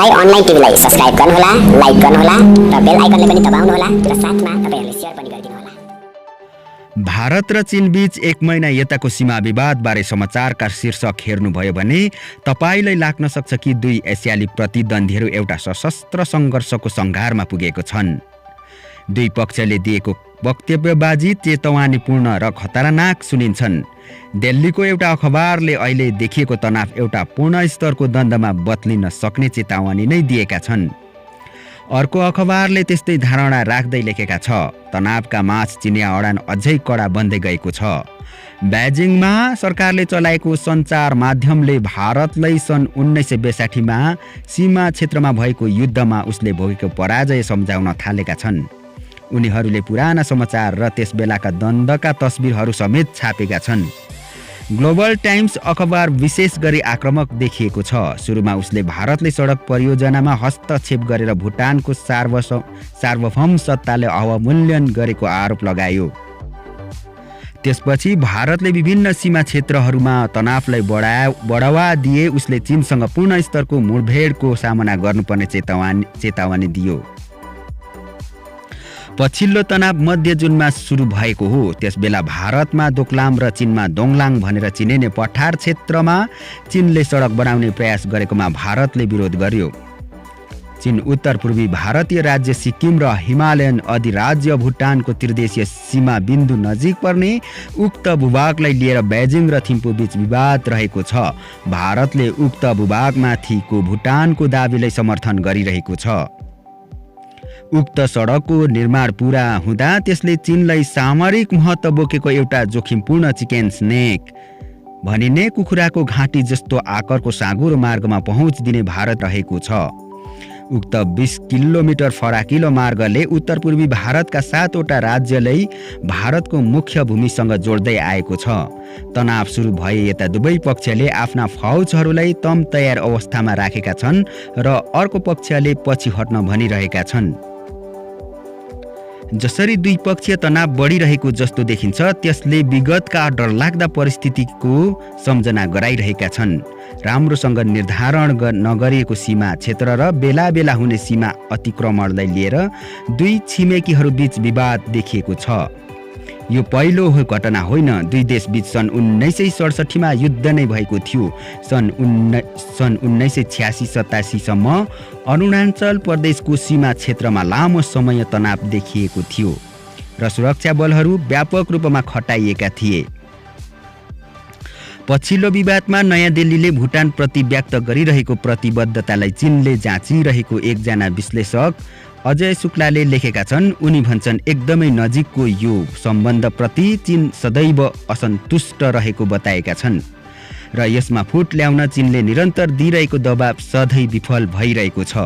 तपाईँ online टिभीलाई subscribe गर्नुहोला, like गर्नुहोला र बेल आइकनले पनि दबाउनुहोला र साथमा तपाईहरुले शेयर पनि गरिदिनुहोला। भारत र चीन बीच 1 महिना यताको सीमा विवाद बारे समाचारका शीर्षक हेर्नुभयो भने तपाईलाई लाग्न सक्छ कि दुई एसियाली प्रतिद्वन्द्वीहरू एउटा सशस्त्र संघर्षको संघारमा पुगेको छन्। दुई पक्षले दिएको वक्तव्यबाजी चेतवानीपूर्ण र खतरनाक सुनिन्छन्। दिल्लीको एउटा अखबारले अहिले देखिएको तनाव एउटा पूर्ण स्तरको द्वन्द्वमा बदलिन सक्ने चेतावनी नै दिएका छन्। अर्को अखबारले त्यस्तै धारणा राख्दै लेखेका छ, तनावका माझ चिनिया अडान अझै कडा बन्दै गएको छ। बेजिङमा सरकारले चलाएको सञ्चार माध्यमले भारतलाई सन् 1962 मा सीमा क्षेत्रमा भएको युद्धमा उसले भोगेको पराजय सम्झाउन थालेका छन्। उनीहरूले पुराना समाचार र त्यसबेलाका द्वन्द्वका तस्बिरहरू समेत छापेका छन्। ग्लोबल टाइम्स अखबार विशेष गरी आक्रामक देखिएको छ। सुरुमा उसले भारतले सडक परियोजनामा हस्तक्षेप गरेर भुटानको सार्वभौम सत्ताले अवमूल्यन गरेको आरोप लगायो। त्यसपछि भारतले विभिन्न सीमा क्षेत्रहरूमा तनावलाई बढावा दिए उसले चीनसँग पूर्ण स्तरको मुठभेडको सामना गर्नुपर्ने चेतावनी दियो। पछिल्लो तनाव मध्य जुनमा सुरु भएको हो। त्यसबेला भारतमा दोक्लाम र चीनमा दोङलाङ भनेर चिनिने पठार क्षेत्रमा चीनले सडक बनाउने प्रयास गरेकोमा भारतले विरोध गर्यो। चीन उत्तर पूर्वी भारतीय राज्य सिक्किम र हिमालयन अधिराज्य भुटानको त्रिदेशीय सीमा बिन्दु नजिक पर्ने उक्त भूभागलाई लिएर बेजिङ र थिम्पू बीच विवाद रहेको छ। भारतले उक्त भूभागमाथिको भुटानको दाबीलाई समर्थन गरिरहेको छ। उक्त सडकको निर्माण पूरा हुँदा त्यसले चीनलाई सामरिक महत्त्व बोकेको एउटा जोखिमपूर्ण चिकेन स्नेक भनिने कुखुराको घाँटी जस्तो आकारको साँघुरो मार्गमा पहुँच दिने भारत रहेको छ। उक्त 20 किलोमिटर फराकिलो मार्गले उत्तर पूर्वी भारतका 7 वटा राज्यलाई भारतको मुख्य भूमिसँग जोड्दै आएको छ। तनाव सुरु भए यता दुवै पक्षले आफ्ना फौजहरूलाई तम तयार अवस्थामा राखेका छन् र अर्को पक्षले पछि हट्न भनिरहेका छन्। जसरी द्विपक्षीय तनाव बढिरहेको जस्तो देखिन्छ, त्यसले विगतका डरलाग्दा परिस्थितिको सम्झना गराइरहेका छन्। राम्रोसँग निर्धारण नगरिएको सीमा क्षेत्र र बेला बेला हुने सीमा अतिक्रमणलाई लिएर दुई छिमेकीहरू बीच विवाद देखिएको छ। यो पहिलो घटना होइन। दुई देशबीच सन् 1967 मा युद्ध नै भएको थियो। सन् 1986-87 सम्म अरुणाचल प्रदेशको सीमा क्षेत्रमा लामो समय तनाव देखिएको थियो र सुरक्षा बलहरू व्यापक रूपमा खटाइएका थिए। पछिल्लो विवादमा नयाँ दिल्लीले भुटान प्रति व्यक्त गरिरहेको प्रतिबद्धतालाई चीनले जाँचिरहेको एकजना विश्लेषक अजय शुक्लाले लेखेका छन्। उनी भन्छन्, एकदमै नजिकको यो सम्बन्धप्रति चीन सदैव असन्तुष्ट रहेको बताएका छन् र यसमा फुट ल्याउन चीनले निरन्तर दिइरहेको दबाव सधैँ विफल भइरहेको छ।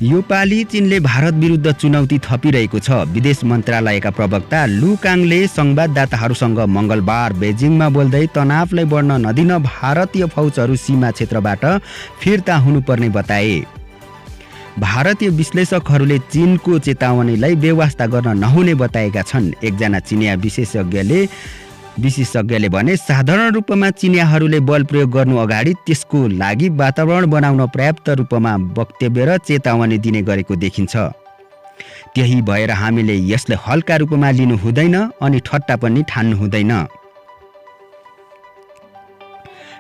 यो पालि चीनले भारत विरुद्ध चुनौती थपिरहेको छ। विदेश मन्त्रालयका प्रवक्ता लु काङले संवाददाताहरूसँग मङ्गलबार बेजिङमा बोल्दै तनावलाई बढ्न नदिन भारतीय फौजहरू सीमा क्षेत्रबाट फिर्ता हुनुपर्ने बताए। भारतीय विश्लेषकहरूले चीनको चेतावनीलाई बेवास्ता गर्न नहुने बताएका छन्। एकजना चिनिया विशेषज्ञले भने साधारण रूपमा चिनियाहरूले बल प्रयोग गर्नु अगाडि त्यसको लागि वातावरण बनाउन पर्याप्त रूपमा वक्तव्य र चेतावनी दिने गरेको देखिन्छ। त्यही भएर हामीले यसलाई हल्का रूपमा लिनु हुँदैन अनि ठट्टा पनि ठान्नु हुँदैन।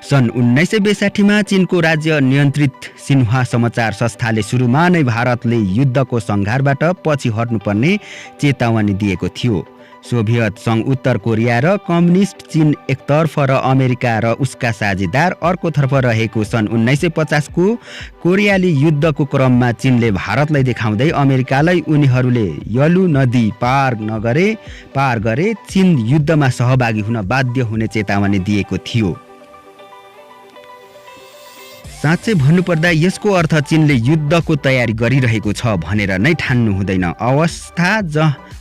सन् 1962 मा चीनको राज्य नियन्त्रित सिन्हुवा समाचार संस्थाले सुरुमा नै भारतले युद्धको सङ्घारबाट पछि हट्नुपर्ने चेतावनी दिएको थियो। सोभियत सङ्घ उत्तर कोरिया र कम्युनिस्ट चीन एकतर्फ र अमेरिका र उसका साझेदार अर्कोतर्फ रहेको सन् 1950 को कोरियाली युद्धको क्रममा चीनले भारतलाई देखाउँदै अमेरिकालाई उनीहरूले यलु नदी पार गरे चीन युद्धमा सहभागी हुन बाध्य हुने चेतावनी दिएको थियो। साँच्चै भन्नुपर्दा यसको अर्थ चीनले युद्धको तयारी गरिरहेको छ भनेर नै ठान्नु हुँदैन।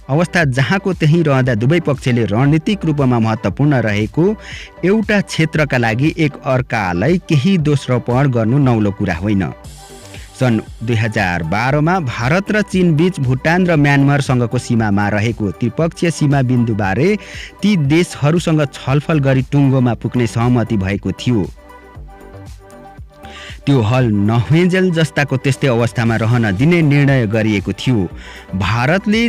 अवस्था जहाँको त्यहीँ रहँदा दुवै पक्षले रणनीतिक रूपमा महत्त्वपूर्ण रहेको एउटा क्षेत्रका लागि एक अर्कालाई केही दोस्रोपण गर्नु नौलो कुरा होइन। सन् 2012 मा भारत र चीन बीच भुटान र म्यानमारसँगको सीमामा रहेको त्रिपक्षीय सीमा बिन्दुबारे ती देशहरूसँग छलफल गरी टुङ्गोमा पुग्ने सहमति भएको थियो। त्यो हल नहुँजेल जस्ताको त्यस्तै अवस्थामा रहन दिने निर्णय गरिएको थियो। भारतले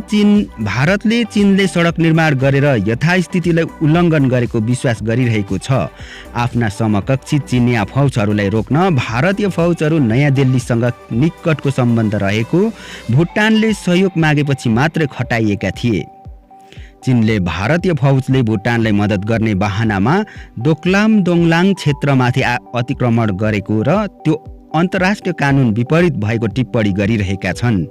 चीनले सडक निर्माण गरेर यथास्थितिलाई उल्लङ्घन गरेको विश्वास गरिरहेको छ। आफ्ना समकक्षी चिनिया फौजहरूलाई रोक्न भारतीय फौजहरू नयाँ दिल्लीसँग निकटको सम्बन्ध रहेको भुटानले सहयोग मागेपछि मात्रै खटाइएका थिए। चीनले भारतीय फौजले भुटानलाई मद्दत गर्ने बहानामा डोक्लाम दोङलाङ क्षेत्रमाथि अतिक्रमण गरेको र त्यो अन्तर्राष्ट्रिय कानुन विपरीत भएको टिप्पणी गरिरहेका छन्।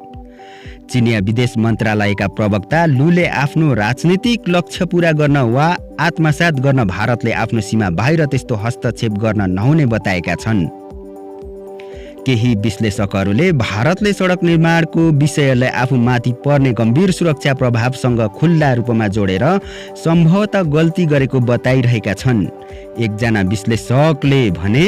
चिनिया विदेश मन्त्रालयका प्रवक्ता लुले आफ्नो राजनीतिक लक्ष्य पूरा गर्न वा आत्मसात गर्न भारतले आफ्नो सीमा बाहिर त्यस्तो हस्तक्षेप गर्न नहुने बताएका छन्। केही विश्लेषकहरूले भारतले सडक निर्माणको विषयलाई आफूमाथि पर्ने गम्भीर सुरक्षा प्रभावसँग खुल्ला रूपमा जोडेर सम्भवतः गल्ती गरेको बताइरहेका छन्। एकजना विश्लेषकले भने,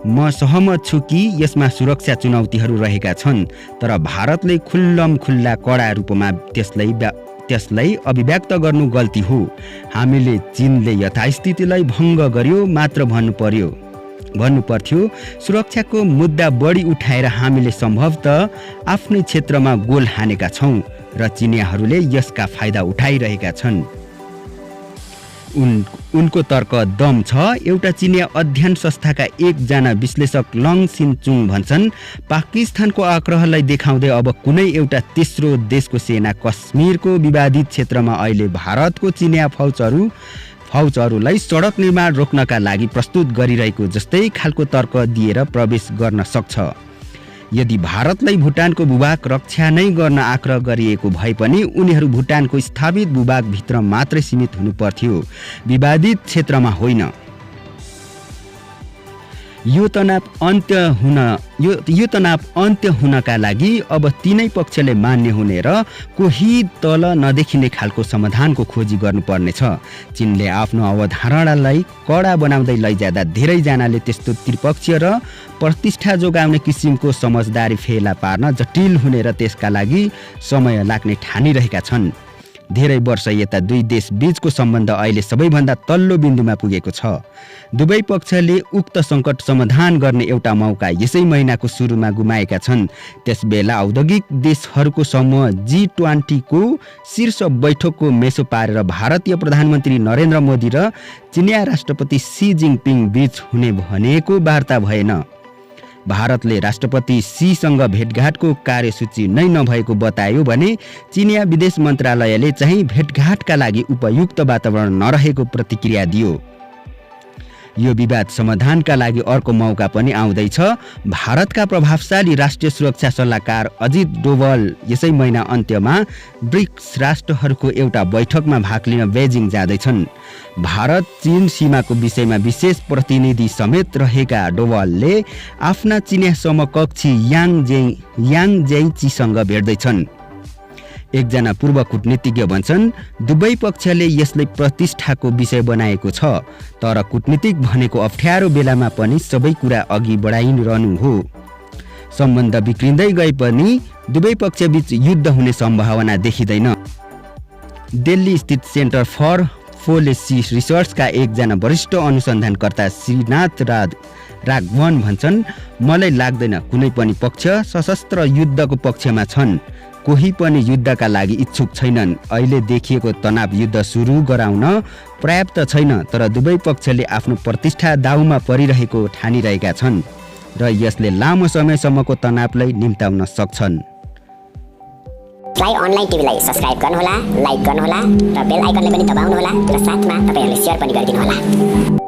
म सहमत छु कि यसमा सुरक्षा चुनौतीहरू रहेका छन्, तर भारतले खुल्ला कडा रूपमा त्यसलाई अभिव्यक्त गर्नु गल्ती हो। हामीले चीनले यथास्थितिलाई भङ्ग गर्यो मात्र भन्नु पर्थ्यो। सुरक्षाको मुद्दा बढी उठाएर हामीले सम्भवतः आफ्नै क्षेत्रमा गोल हानेका छौँ र चिनियाहरूले यसका फाइदा उठाइरहेका छन्। उनको तर्क दम छ। एउटा चिनिया अध्ययन संस्थाका एकजना विश्लेषक लङ सिनचुङ भन्छन्, पाकिस्तानको आग्रहलाई देखाउँदै अब कुनै एउटा तेस्रो देशको सेना कश्मीरको विवादित क्षेत्रमा अहिले भारतको चिनिया फौजहरूलाई सडक निर्माण रोक्नका लागि प्रस्तुत गरिरहेको जस्तै खालको तर्क दिएर प्रवेश गर्न सक्छ। यदि भारतलाई भुटानको भूभाग रक्षा नै गर्न आग्रह गरिएको भए पनि उनीहरू भुटानको स्थापित भूभागभित्र मात्रै सीमित हुनुपर्थ्यो, विवादित क्षेत्रमा होइन। यो तनाव अन्त्य हुनका लागि अब तीनै पक्षले मान्य हुने र कोही तल नदेखिने खालको समाधानको खोजी गर्नुपर्नेछ। चीनले आफ्नो अवधारणालाई कडा बनाउँदै लैजाँदा धेरैजनाले त्यस्तो त्रिपक्षीय र प्रतिष्ठा जोगाउने किसिमको समझदारी फेला पार्न जटिल हुने र त्यसका लागि समय लाग्ने ठानिरहेका छन्। धेरै वर्ष यता दुई देश बीचको सम्बन्ध अहिले सबैभन्दा तल्लो बिन्दुमा पुगेको छ। दुवै पक्षले उक्त सङ्कट समाधान गर्ने एउटा मौका यसै महिनाको सुरुमा गुमाएका छन्। त्यसबेला औद्योगिक देशहरूको समूह G20 को शीर्ष बैठकको मेसो पारेर भारतीय प्रधानमन्त्री नरेन्द्र मोदी र चिनिया राष्ट्रपति सी जिनपिङ बीच हुने भनेको वार्ता भएन। भारतले राष्ट्रपति सीसँग भेटघाटको कार्यसूची नै नभएको बतायो भने चिनिया विदेश मन्त्रालयले चाहिँ भेटघाटका लागि उपयुक्त वातावरण नरहेको प्रतिक्रिया दियो। यो विवाद समाधानका लागि अर्को मौका पनि आउँदैछ। भारतका प्रभावशाली राष्ट्रिय सुरक्षा सल्लाहकार अजित डोवल यसै महिना अन्त्यमा ब्रिक्स राष्ट्रहरूको एउटा बैठकमा भाग लिन बेजिङ जाँदैछन्। भारत चीन सीमाको विषयमा विशेष प्रतिनिधि समेत रहेका डोवलले आफ्ना चिनिया समकक्षी याङ जेइचीसँग भेट्दैछन्। एकजना पूर्व कूटनीतिज्ञ भन्छन्, दुवै पक्षले यसलाई प्रतिष्ठाको विषय बनाएको छ, तर कूटनीतिक भनेको अप्ठ्यारो बेलामा पनि सबै कुरा अघि बढाइरहनु हो। सम्बन्ध बिग्रिँदै गए पनि दुवै पक्षबीच युद्ध हुने सम्भावना देखिँदैन। दिल्ली स्थित सेन्टर फर पोलिसी रिसर्चका एकजना वरिष्ठ अनुसन्धानकर्ता श्रीनाथ राघवन भन्छन्, मलाई लाग्दैन कुनै पनि पक्ष सशस्त्र युद्धको पक्षमा छन्। कोही पनि युद्धका लागि इच्छुक छैनन्। अहिले देखिएको तनाव युद्ध सुरु गराउन पर्याप्त छैन, तर दुवै पक्षले आफ्नो प्रतिष्ठा दाउमा परिरहेको ठानिरहेका छन् र यसले लामो समयसम्मको तनावलाई निम्त्याउन सक्छन्। अनलाइन टिभीलाई सब्स्क्राइब गर्नुहोला, लाइक गर्नुहोला र बेल आइकनलाई पनि दबाउनुहोला र साथमा तपाईहरुले शेयर पनि गरिदिनुहोला।